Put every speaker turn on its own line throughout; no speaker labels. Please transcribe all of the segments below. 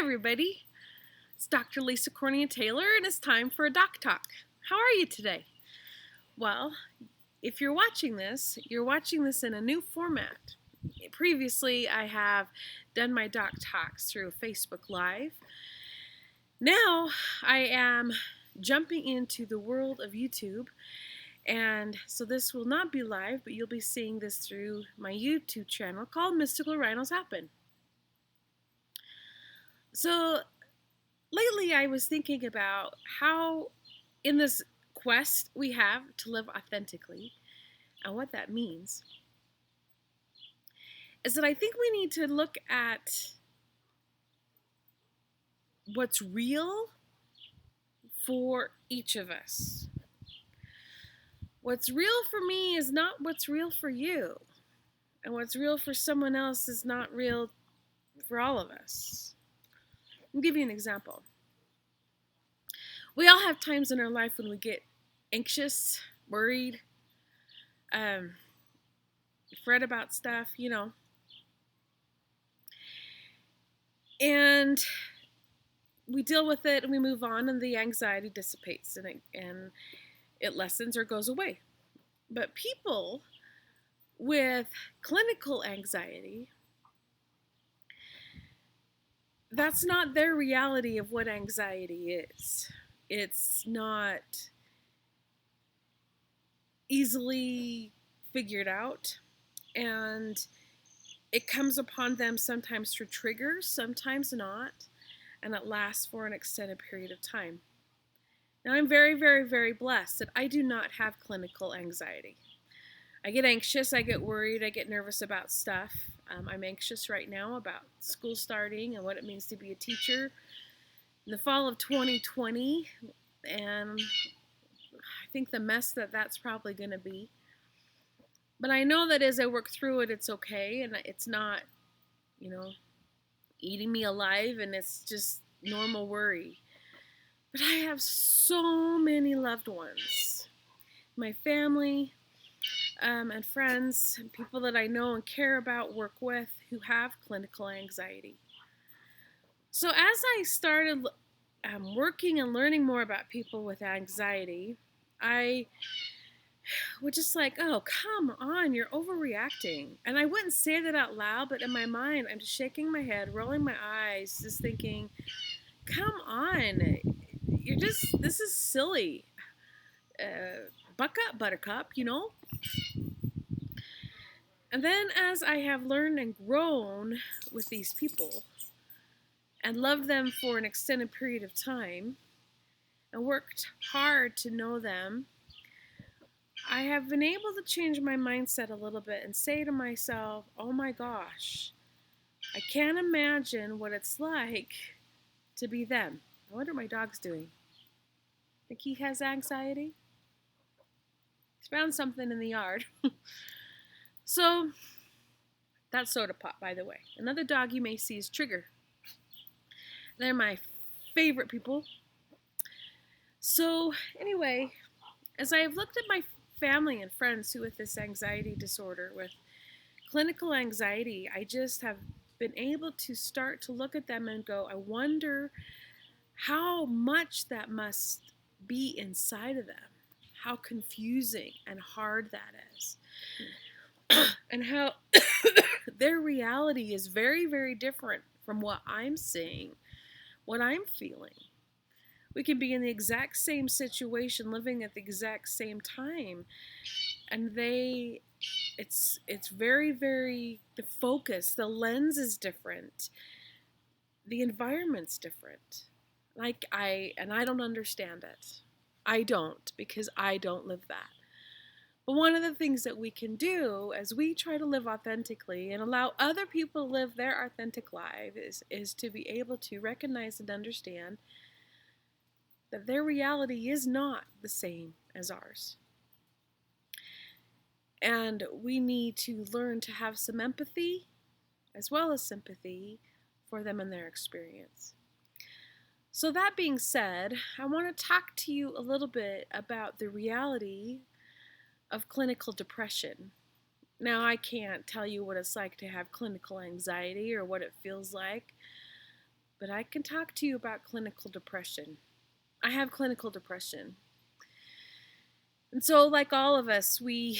everybody, it's Dr. Lisa Cornea Taylor, and it's time for a Doc Talk. How are you today? Well, if you're watching this in a new format. Previously, I have done my Doc Talks through Facebook Live. Now, I am jumping into the world of YouTube, and so this will not be live, but you'll be seeing this through my YouTube channel called Mystical Rhinos Happen. So, lately, I was thinking about how in this quest we have to live authentically and what that means is that I think we need to look at what's real for each of us. What's real for me is not what's real for you, and what's real for someone else is not real for all of us. I'll give you an example. We all have times in our life when we get anxious, worried, fret about stuff, and we deal with it and we move on, and the anxiety dissipates and it lessens or goes away. But people with clinical anxiety, that's not their reality of what anxiety is. It's not easily figured out, and it comes upon them sometimes through triggers, sometimes not, and it lasts for an extended period of time. Now, I'm very, very, very blessed that I do not have clinical anxiety. I get anxious, I get worried, I get nervous about stuff. I'm anxious right now about school starting and what it means to be a teacher in the fall of 2020, and I think the mess that's probably going to be. But I know that as I work through it, it's okay, and it's not, eating me alive, and it's just normal worry. But I have so many loved ones, my family, and friends, and people that I know and care about, work with, who have clinical anxiety. So as I started working and learning more about people with anxiety, I was just like, oh, come on, you're overreacting. And I wouldn't say that out loud, but in my mind, I'm just shaking my head, rolling my eyes, just thinking, come on, this is silly. Buck up, buttercup, And then as I have learned and grown with these people and loved them for an extended period of time and worked hard to know them, I have been able to change my mindset a little bit and say to myself, oh my gosh, I can't imagine what it's like to be them. I wonder what my dog's doing. Think he has anxiety? He's found something in the yard. So, that's Soda Pop, by the way. Another dog you may see is Trigger. They're my favorite people. So, anyway, as I have looked at my family and friends who with this anxiety disorder, with clinical anxiety, I just have been able to start to look at them and go, I wonder how much that must be inside of them, how confusing and hard that is, and how their reality is very, very different from what I'm seeing, what I'm feeling. We can be in the exact same situation, living at the exact same time, and it's very, very, the focus, the lens is different, the environment's different. I don't understand it. I don't, because I don't live that. But one of the things that we can do as we try to live authentically and allow other people to live their authentic life is to be able to recognize and understand that their reality is not the same as ours. And we need to learn to have some empathy as well as sympathy for them and their experience. So that being said, I want to talk to you a little bit about the reality of clinical depression. Now, I can't tell you what it's like to have clinical anxiety or what it feels like, but I can talk to you about clinical depression. I have clinical depression. And so, like all of us, we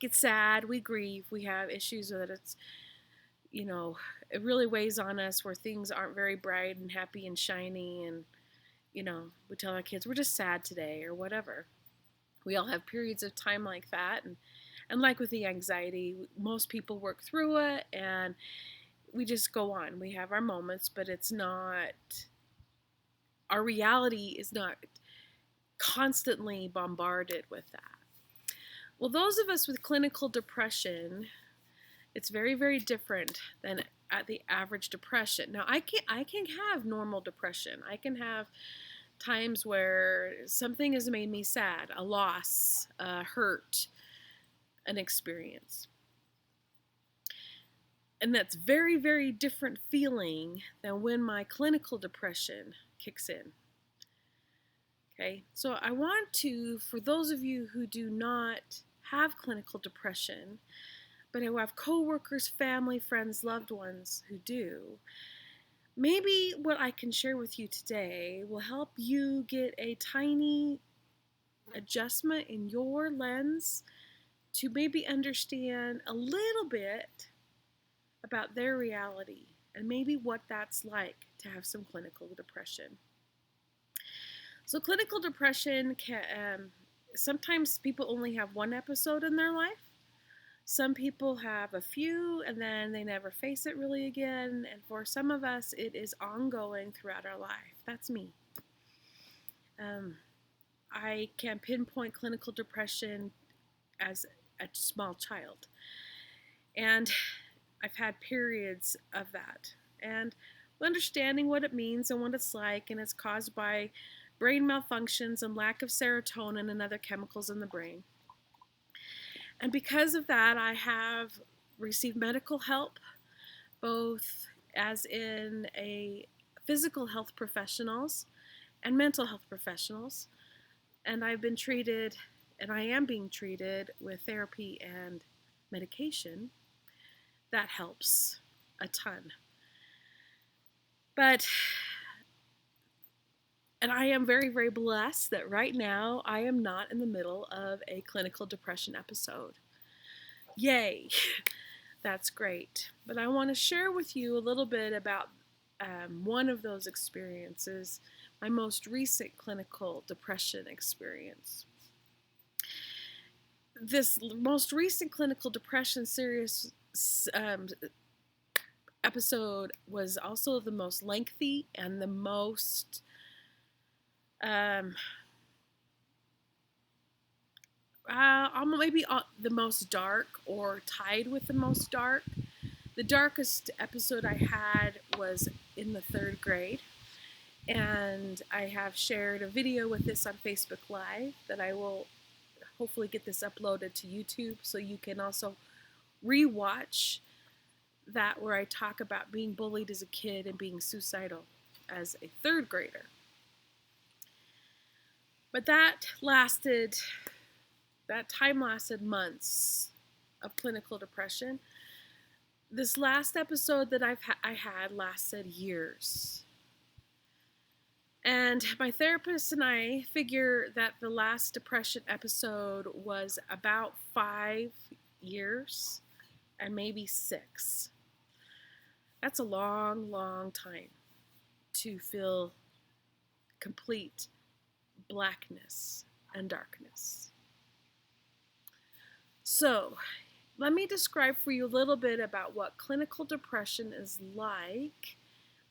get sad, we grieve, we have issues with it. It's, it really weighs on us where things aren't very bright and happy and shiny. And, we tell our kids, we're just sad today or whatever. We all have periods of time like that. And like with the anxiety, most people work through it and we just go on. We have our moments, but our reality is not constantly bombarded with that. Well, those of us with clinical depression, it's very, very different than at the average depression. Now, I can have normal depression. I can have times where something has made me sad, a loss, a hurt, an experience. And that's very, very different feeling than when my clinical depression kicks in. Okay, so I want to, for those of you who do not have clinical depression, but who have coworkers, family, friends, loved ones who do, maybe what I can share with you today will help you get a tiny adjustment in your lens to maybe understand a little bit about their reality and maybe what that's like to have some clinical depression. So clinical depression sometimes people only have one episode in their life. Some people have a few and then they never face it really again. And for some of us, it is ongoing throughout our life. That's me. I can pinpoint clinical depression as a small child. And I've had periods of that. And understanding what it means and what it's like, and it's caused by brain malfunctions and lack of serotonin and other chemicals in the brain. And because of that, I have received medical help, both as in a physical health professionals and mental health professionals. And I've been treated, and I am being treated with therapy and medication. That helps a ton. And I am very, very blessed that right now I am not in the middle of a clinical depression episode. Yay! That's great. But I want to share with you a little bit about one of those experiences, my most recent clinical depression experience. This most recent clinical depression episode was also the most lengthy and the most maybe the most dark or tied with the most dark. The darkest episode I had was in the 3rd grade, and I have shared a video with this on Facebook Live that I will hopefully get this uploaded to YouTube so you can also rewatch that, where I talk about being bullied as a kid and being suicidal as a 3rd grader. But that time lasted months of clinical depression. This last episode that I had lasted years. And my therapist and I figure that the last depression episode was about 5 years and maybe 6. That's a long, long time to feel complete blackness and darkness. So, let me describe for you a little bit about what clinical depression is like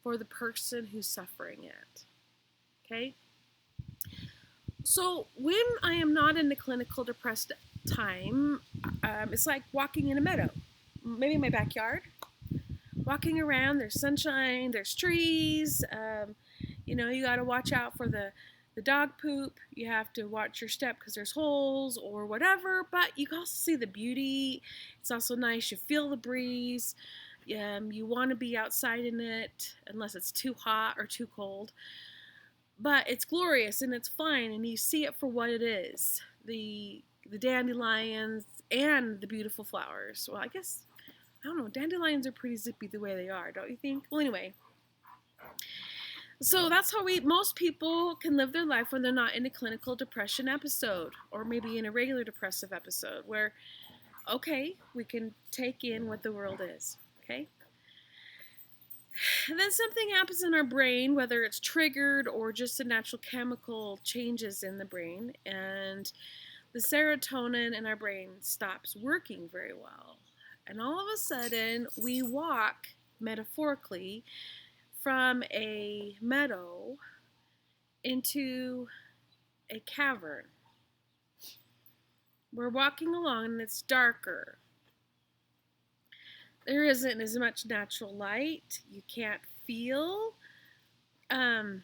for the person who's suffering it. Okay? So, when I am not in the clinical depressed time, it's like walking in a meadow, maybe in my backyard. Walking around, there's sunshine, there's trees, you got to watch out for the dog poop. You have to watch your step because there's holes or whatever, but you can also see the beauty. It's also nice. You feel the breeze. You want to be outside in it unless it's too hot or too cold. But it's glorious and it's fine, and you see it for what it is. The dandelions and the beautiful flowers. Well, I don't know, dandelions are pretty zippy the way they are, don't you think? Well, anyway, So that's how most people can live their life when they're not in a clinical depression episode, or maybe in a regular depressive episode where, okay, we can take in what the world is, okay? And then something happens in our brain, whether it's triggered or just a natural chemical changes in the brain, and the serotonin in our brain stops working very well. And all of a sudden, we walk, metaphorically, from a meadow into a cavern. We're walking along and it's darker. There isn't as much natural light. You can't feel the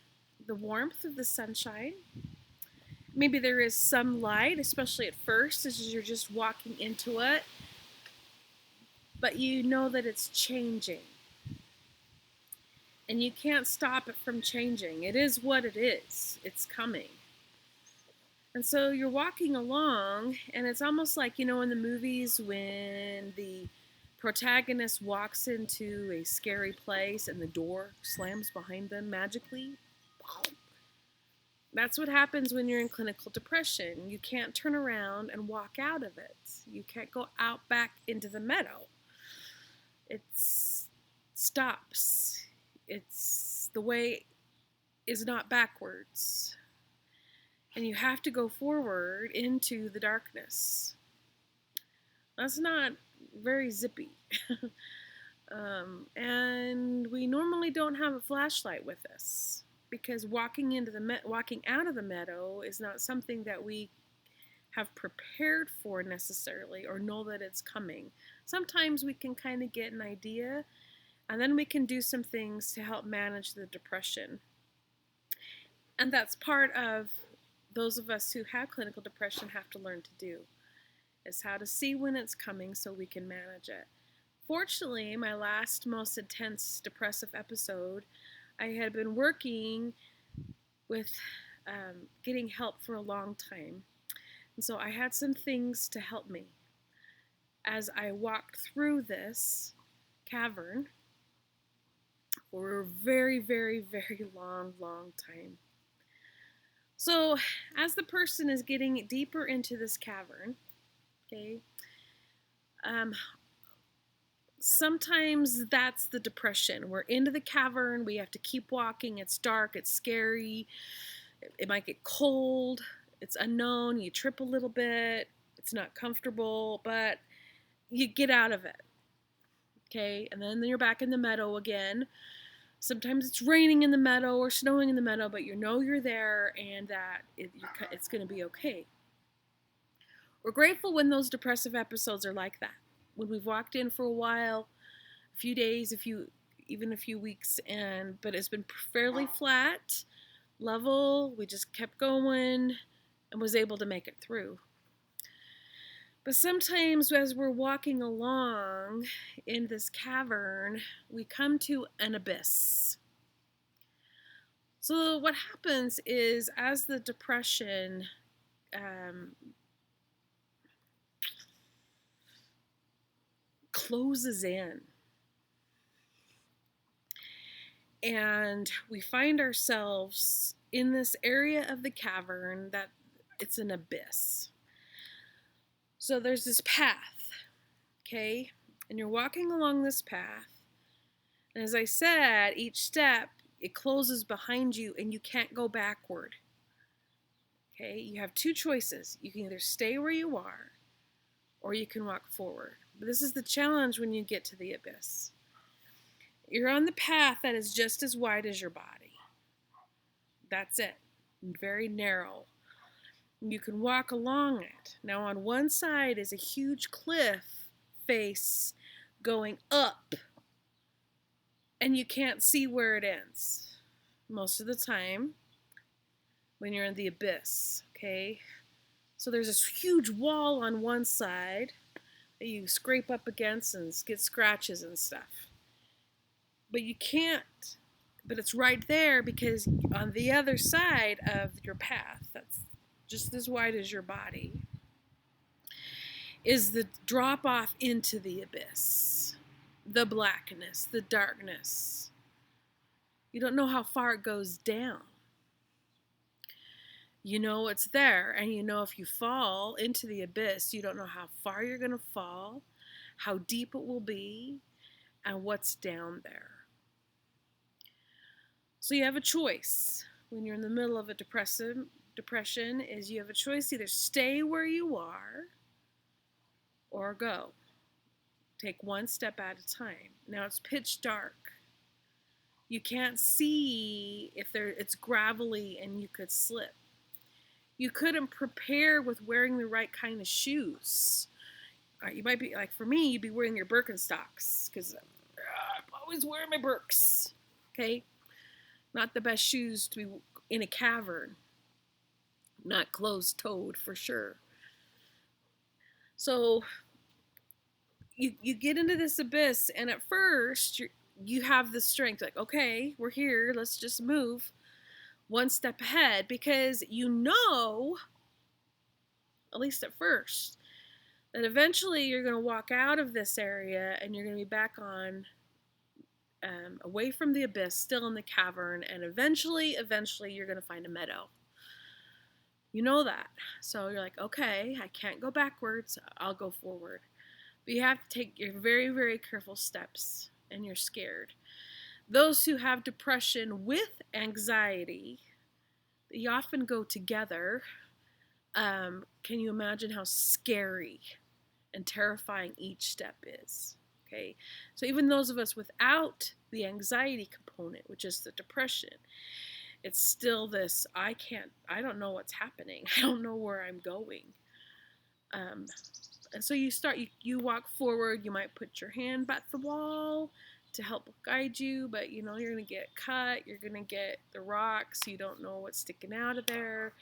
warmth of the sunshine. Maybe there is some light, especially at first, as you're just walking into it. But you know that it's changing. And you can't stop it from changing. It is what it is. It's coming. And so you're walking along, and it's almost like, in the movies when the protagonist walks into a scary place and the door slams behind them magically. That's what happens when you're in clinical depression. You can't turn around and walk out of it. You can't go out back into the meadow. It stops. The way is not backwards. And you have to go forward into the darkness. That's not very zippy. And we normally don't have a flashlight with us because walking out of the meadow is not something that we have prepared for necessarily or know that it's coming. Sometimes we can kind of get an idea, and then we can do some things to help manage the depression. And that's part of those of us who have clinical depression have to learn to do, is how to see when it's coming so we can manage it. Fortunately, my last most intense depressive episode, I had been working with getting help for a long time. And so I had some things to help me as I walked through this cavern for a very, very, very long time. So as the person is getting deeper into this cavern, okay, sometimes that's the depression. We're into the cavern, we have to keep walking, it's dark, it's scary, it might get cold, it's unknown, you trip a little bit, it's not comfortable, but you get out of it, okay? And then you're back in the meadow again. Sometimes it's raining in the meadow or snowing in the meadow, but you know you're there and that it's going to be okay. We're grateful when those depressive episodes are like that. When we've walked in for a while, a few days, even a few weeks, but it's been fairly flat, level. We just kept going and was able to make it through. But sometimes as we're walking along in this cavern, we come to an abyss. So what happens is as the depression closes in and we find ourselves in this area of the cavern that it's an abyss. So there's this path, okay? And you're walking along this path. And as I said, each step, it closes behind you and you can't go backward. Okay? You have two choices. You can either stay where you are or you can walk forward. But this is the challenge when you get to the abyss. You're on the path that is just as wide as your body. That's it. Very narrow. You can walk along it. Now on one side is a huge cliff face going up, and you can't see where it ends most of the time when you're in the abyss, okay? So there's this huge wall on one side that you scrape up against and get scratches and stuff. But you can't, but it's right there because on the other side of your path, that's just as wide as your body, is the drop off into the abyss, the blackness, the darkness. You don't know how far it goes down. You know it's there, and you know if you fall into the abyss, you don't know how far you're going to fall, how deep it will be, and what's down there. So you have a choice when you're in the middle of a depression is you have a choice: either stay where you are or go. Take one step at a time. Now it's pitch dark. You can't see if it's gravelly and you could slip. You couldn't prepare with wearing the right kind of shoes. You might be like, for me, you'd be wearing your Birkenstocks because I'm always wearing my Birks. Okay, not the best shoes to be in a cavern. Not closed-toed for sure. So you get into this abyss, and at first you have the strength, like, okay, we're here, let's just move one step ahead, because you know, at least at first, that eventually you're going to walk out of this area and you're going to be back on away from the abyss, still in the cavern, and eventually you're going to find a meadow. You know that. So you're like, okay, I can't go backwards, I'll go forward. But you have to take your very, very careful steps, and you're scared. Those who have depression with anxiety, they often go together. Can you imagine how scary and terrifying each step is? Okay, so even those of us without the anxiety component, which is the depression, it's still this, I don't know what's happening. I don't know where I'm going. And so you walk forward. You might put your hand at the wall to help guide you, but you know you're going to get cut. You're going to get the rocks. You don't know what's sticking out of there.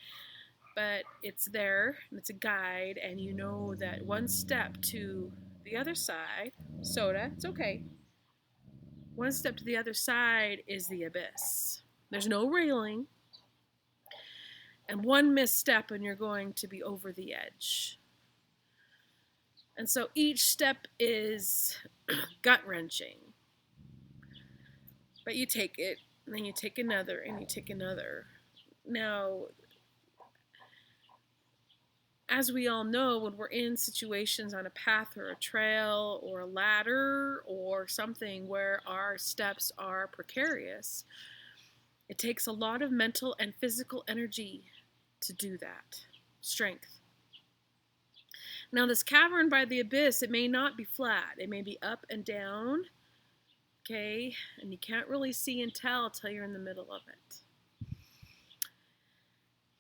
But it's there, and it's a guide, and you know that one step to the other side, soda, it's okay. One step to the other side is the abyss. There's no railing, and one misstep and you're going to be over the edge. And so each step is gut-wrenching. But you take it, and then you take another, and you take another. Now, as we all know, when we're in situations on a path or a trail or a ladder or something where our steps are precarious, it takes a lot of mental and physical energy to do that. Strength. Now, this cavern by the abyss, it may not be flat. It may be up and down, okay? And you can't really see and tell until you're in the middle of it.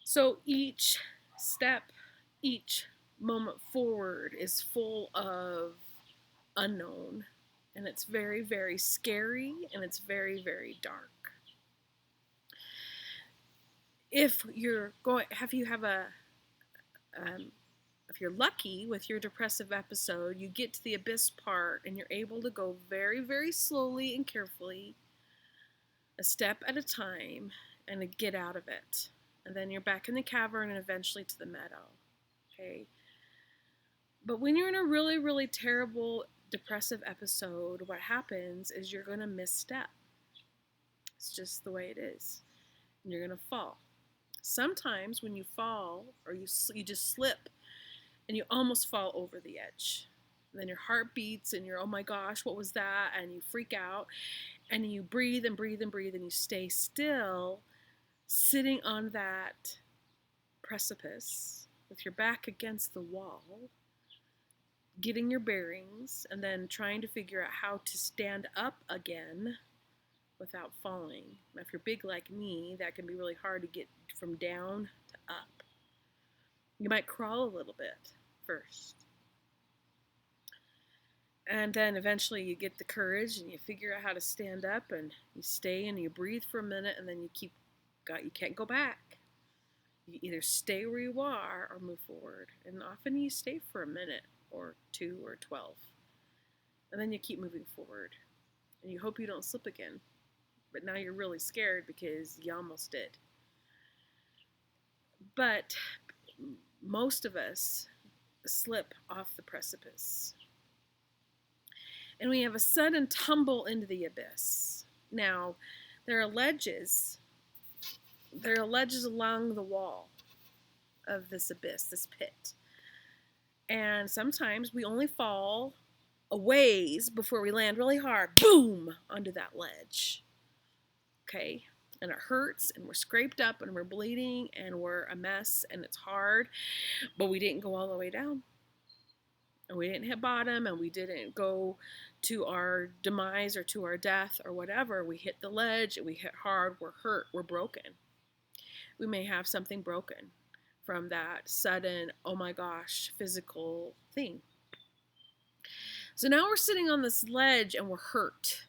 So each step, each moment forward is full of unknown, and it's very, very scary, and it's very, very dark. If you're lucky with your depressive episode, you get to the abyss part and you're able to go very, very slowly and carefully, a step at a time, and to get out of it. And then you're back in the cavern and eventually to the meadow. Okay. But when you're in a really, really terrible depressive episode, what happens is you're going to misstep. It's just the way it is. And you're going to fall. Sometimes when you fall or you just slip and you almost fall over the edge. And then your heart beats and you're, oh my gosh, what was that? And you freak out and you breathe and breathe and breathe and you stay still, sitting on that precipice with your back against the wall, getting your bearings, and then trying to figure out how to stand up again without falling. Now, if you're big like me, that can be really hard to get from down to up. You might crawl a little bit first. And then eventually you get the courage and you figure out how to stand up and you stay and you breathe for a minute and then you can't go back. You either stay where you are or move forward. And often you stay for a minute or 2 or 12. And then you keep moving forward. And you hope you don't slip again. But now you're really scared because you almost did. But most of us slip off the precipice. And we have a sudden tumble into the abyss. Now, There are ledges. There are ledges along the wall of this abyss, this pit. And sometimes we only fall a ways before we land really hard, boom, onto that ledge. Okay? And it hurts, and we're scraped up, and we're bleeding, and we're a mess, and it's hard, but we didn't go all the way down. And we didn't hit bottom, and we didn't go to our demise or to our death or whatever. We hit the ledge, and we hit hard, we're hurt, we're broken. We may have something broken from that sudden, oh my gosh, physical thing. So now we're sitting on this ledge, and we're hurt,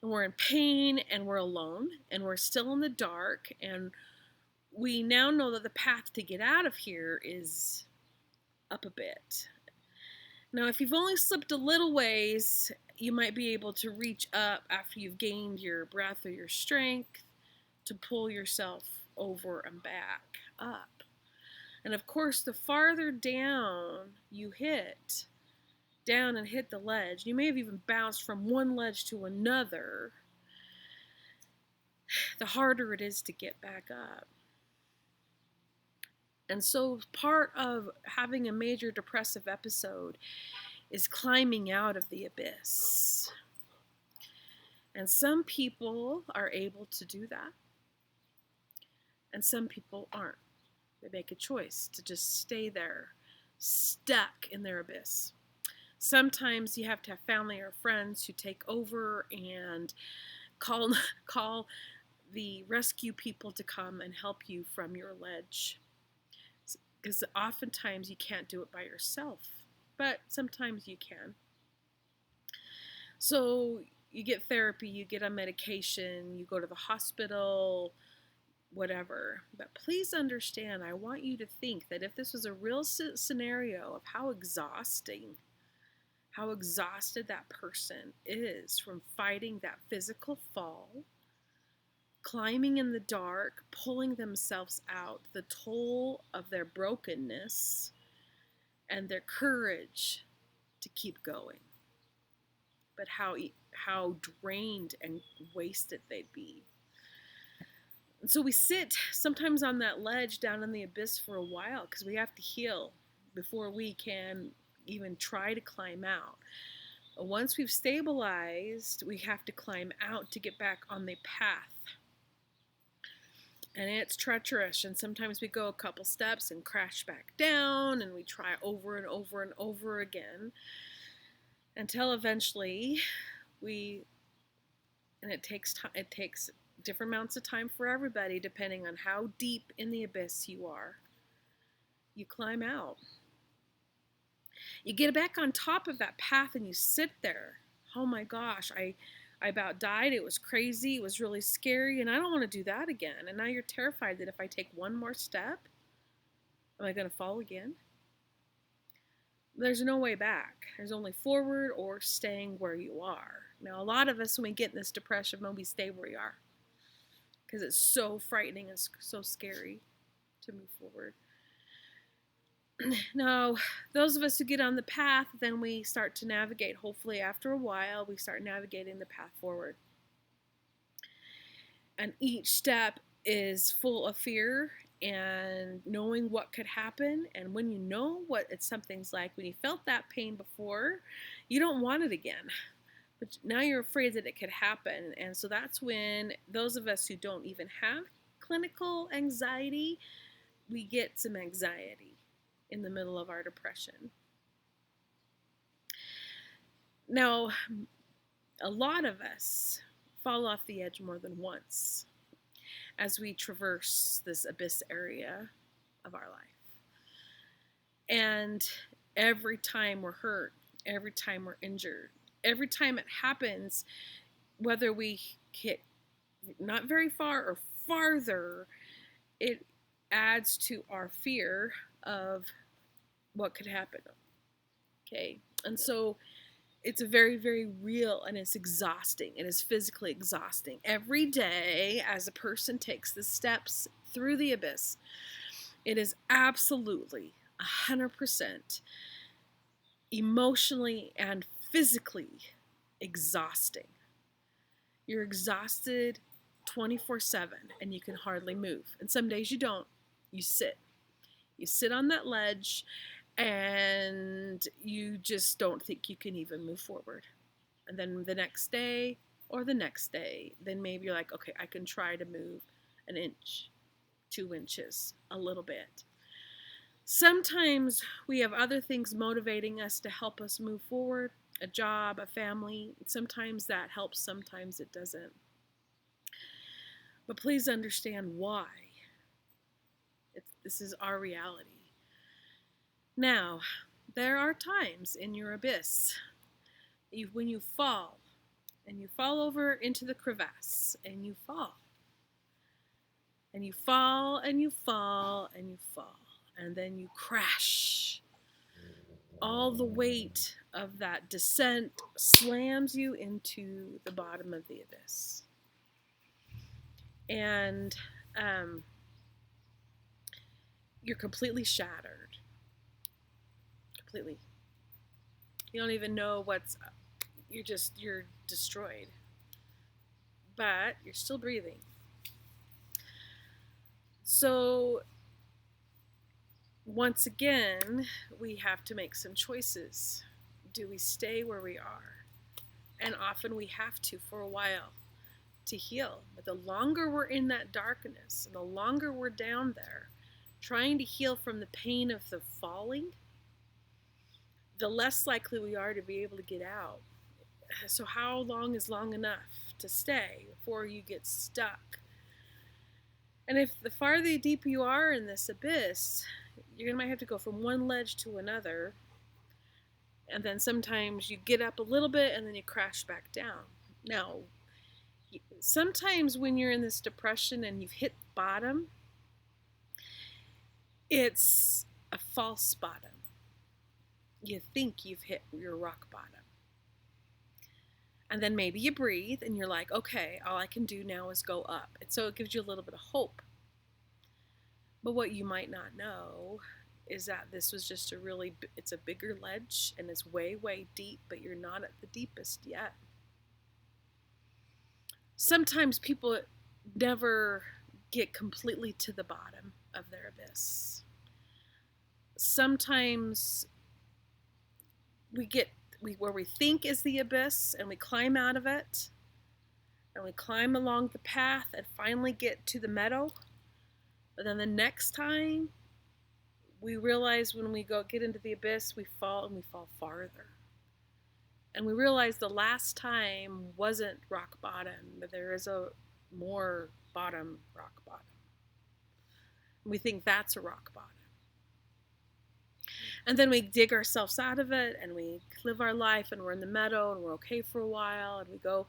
and we're in pain, and we're alone, and we're still in the dark, and we now know that the path to get out of here is up a bit. Now, if you've only slipped a little ways, you might be able to reach up after you've gained your breath or your strength to pull yourself over and back up. And of course, the farther down you hit, down and hit the ledge, you may have even bounced from one ledge to another, the harder it is to get back up. And so part of having a major depressive episode is climbing out of the abyss. And some people are able to do that, and some people aren't. They make a choice to just stay there, stuck in their abyss. Sometimes you have to have family or friends who take over and call the rescue people to come and help you from your ledge. Because oftentimes you can't do it by yourself, but sometimes you can. So you get therapy, you get on medication, you go to the hospital, whatever. But please understand, I want you to think that if this was a real scenario of how exhausted that person is from fighting that physical fall, climbing in the dark, pulling themselves out, the toll of their brokenness, and their courage to keep going. But how drained and wasted they'd be. And so we sit sometimes on that ledge down in the abyss for a while because we have to heal before we can even try to climb out. Once we've stabilized, we have to climb out to get back on the path. And it's treacherous, and sometimes we go a couple steps and crash back down, and we try over and over and over again until eventually and it takes different amounts of time for everybody depending on how deep in the abyss you are. You climb out. You get back on top of that path and you sit there. Oh my gosh, I about died. It was crazy. It was really scary, and I don't want to do that again. And now you're terrified that if I take one more step, am I going to fall again? There's no way back. There's only forward or staying where you are. Now, a lot of us, when we get in this depression mode, we stay where we are because it's so frightening and so scary to move forward. Now, those of us who get on the path, then we start to navigate. Hopefully, after a while, we start navigating the path forward. And each step is full of fear and knowing what could happen. And when you know what something's like, when you felt that pain before, you don't want it again. But now you're afraid that it could happen. And so that's when those of us who don't even have clinical anxiety, we get some anxiety in the middle of our depression. Now, a lot of us fall off the edge more than once as we traverse this abyss area of our life. And every time we're hurt, every time we're injured, every time it happens, whether we hit not very far or farther, it adds to our fear of what could happen. Okay, and so it's a very, very real, and it's exhausting. It is physically exhausting. Every day, as a person takes the steps through the abyss, it is absolutely 100% emotionally and physically exhausting. You're exhausted 24/7 and you can hardly move. And some days you don't. You sit. You sit on that ledge and you just don't think you can even move forward. And then the next day or the next day, then maybe you're like, okay, I can try to move an inch, 2 inches, a little bit. Sometimes we have other things motivating us to help us move forward, a job, a family. Sometimes that helps, sometimes it doesn't. But please understand why. This is our reality. Now, there are times in your abyss when you fall and you fall over into the crevasse and you fall. And you fall and you fall and you fall. And then you crash. All the weight of that descent slams you into the bottom of the abyss. And you're completely shattered. Completely. You don't even know what's up. You're destroyed. But you're still breathing. So once again, we have to make some choices. Do we stay where we are? And often we have to for a while to heal. But the longer we're in that darkness, and the longer we're down there, trying to heal from the pain of the falling, the less likely we are to be able to get out. So how long is long enough to stay before you get stuck? And if the farther deep you are in this abyss, you might have to go from one ledge to another. And then sometimes you get up a little bit and then you crash back down. Now, sometimes when you're in this depression and you've hit bottom, it's a false bottom. You think you've hit your rock bottom. And then maybe you breathe and you're like, okay, all I can do now is go up. And so it gives you a little bit of hope. But what you might not know is that this was just it's a bigger ledge and it's way, way deep, but you're not at the deepest yet. Sometimes people never get completely to the bottom of their abyss. Sometimes where we think is the abyss and we climb out of it and we climb along the path and finally get to the meadow. But then the next time we realize when we get into the abyss, we fall and we fall farther. And we realize the last time wasn't rock bottom, but there is a more bottom rock bottom. And we think that's a rock bottom. And then we dig ourselves out of it and we live our life and we're in the meadow and we're okay for a while and we go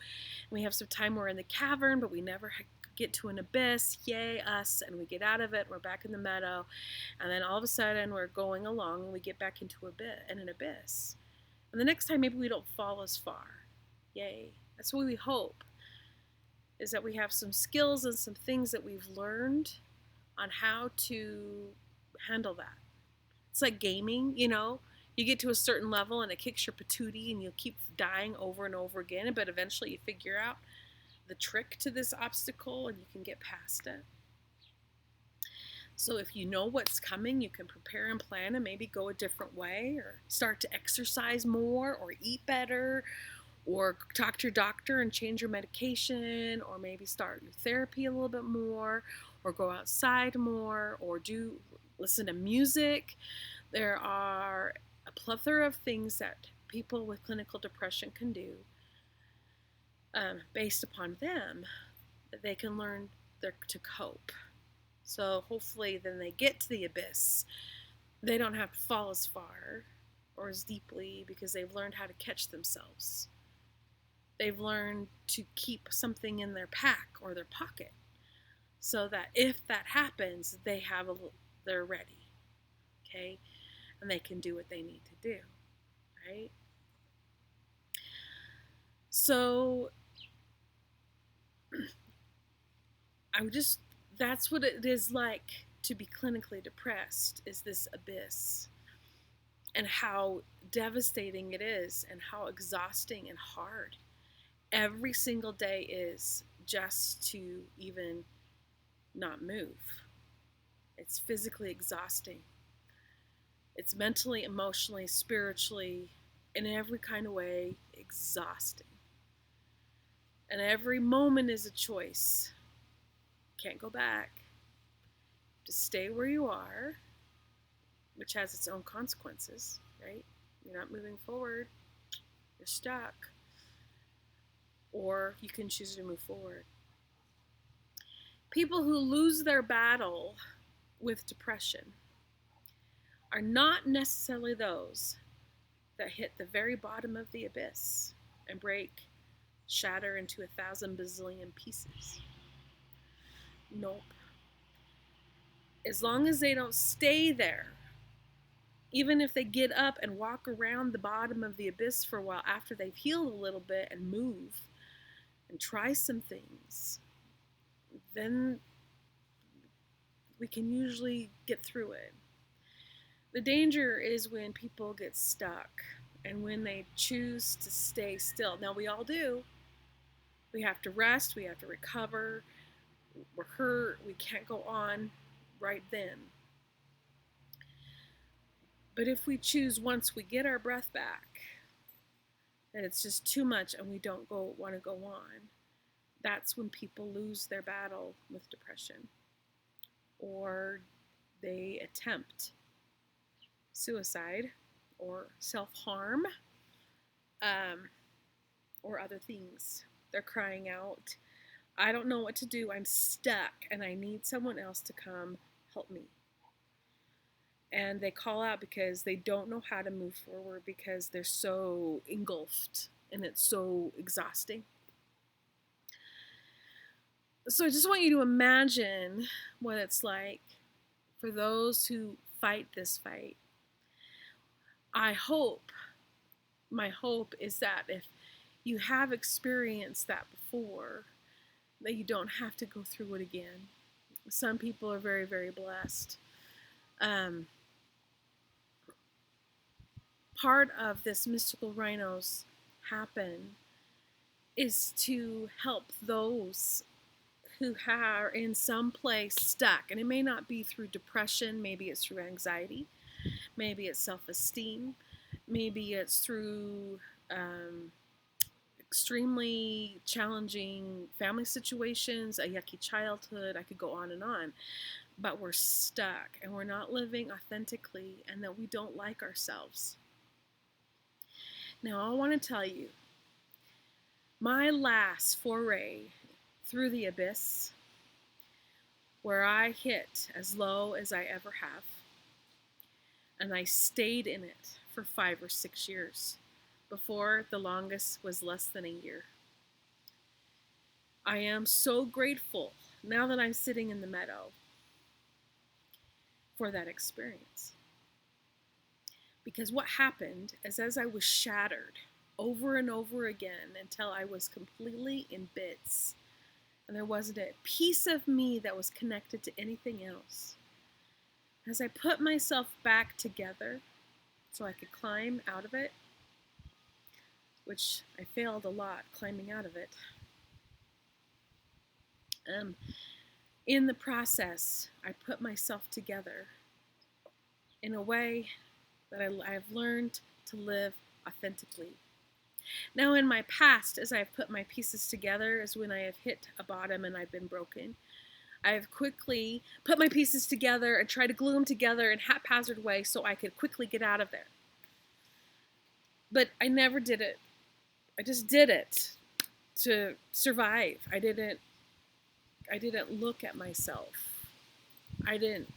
and we have some time we're in the cavern, but we never get to an abyss. Yay, us. And we get out of it. We're back in the meadow. And then all of a sudden we're going along and we get back into an abyss. And the next time maybe we don't fall as far. Yay. That's what we hope, is that we have some skills and some things that we've learned on how to handle that. It's like gaming, you get to a certain level and it kicks your patootie and you'll keep dying over and over again, but eventually you figure out the trick to this obstacle and you can get past it. So if you know what's coming, you can prepare and plan and maybe go a different way or start to exercise more or eat better or talk to your doctor and change your medication or maybe start your therapy a little bit more or go outside more or listen to music. There are a plethora of things that people with clinical depression can do based upon them that they can learn to cope. So hopefully then they get to the abyss. They don't have to fall as far or as deeply because they've learned how to catch themselves. They've learned to keep something in their pack or their pocket so that if that happens, they're ready, okay? And they can do what they need to do, right? So that's what it is like to be clinically depressed, is this abyss and how devastating it is and how exhausting and hard every single day is, just to even not move. It's physically exhausting. It's mentally, emotionally, spiritually, in every kind of way, exhausting. And every moment is a choice. Can't go back. Just stay where you are, which has its own consequences, right? You're not moving forward. You're stuck. Or you can choose to move forward. People who lose their battle with depression are not necessarily those that hit the very bottom of the abyss and break, shatter into 1,000 bazillion pieces. Nope. As long as they don't stay there, even if they get up and walk around the bottom of the abyss for a while after they've healed a little bit and move and try some things, then we can usually get through it. The danger is when people get stuck and when they choose to stay still. Now, we all do. We have to rest, we have to recover, we're hurt, we can't go on right then. But if we choose, once we get our breath back, that it's just too much and we don't want to go on, that's when people lose their battle with depression, or they attempt suicide or self-harm, or other things. They're crying out, I don't know what to do, I'm stuck, and I need someone else to come help me. And they call out because they don't know how to move forward because they're so engulfed and it's so exhausting. So I just want you to imagine what it's like for those who fight this fight. My hope is that if you have experienced that before, that you don't have to go through it again. Some people are very, very blessed. Part of this Mystical Rhinos happen is to help those who are in some place stuck. And it may not be through depression, maybe it's through anxiety, maybe it's self-esteem, maybe it's through extremely challenging family situations, a yucky childhood. I could go on and on. But we're stuck and we're not living authentically, and that we don't like ourselves. Now, I want to tell you, my last foray through the abyss, where I hit as low as I ever have, and I stayed in it for 5 or 6 years. Before, the longest was less than a year. I am so grateful now that I'm sitting in the meadow for that experience. Because what happened is, as I was shattered over and over again until I was completely in bits, and there wasn't a piece of me that was connected to anything else, as I put myself back together so I could climb out of it, which I failed a lot climbing out of it. In the process, I put myself together in a way that I've learned to live authentically. Now, in my past, as I've put my pieces together, is when I have hit a bottom and I've been broken. I have quickly put my pieces together and tried to glue them together in a haphazard way so I could quickly get out of there. But I never did it. I just did it to survive. I didn't look at myself. I didn't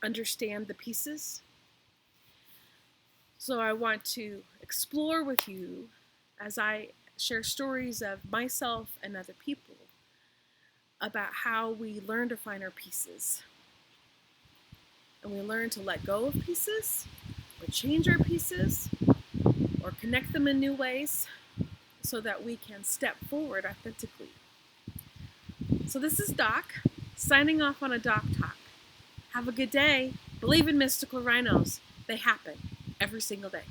understand the pieces. So I want to explore with you, as I share stories of myself and other people, about how we learn to find our pieces. And we learn to let go of pieces, or change our pieces, or connect them in new ways so that we can step forward authentically. So this is Doc, signing off on a Doc Talk. Have a good day. Believe in mystical rhinos. They happen every single day.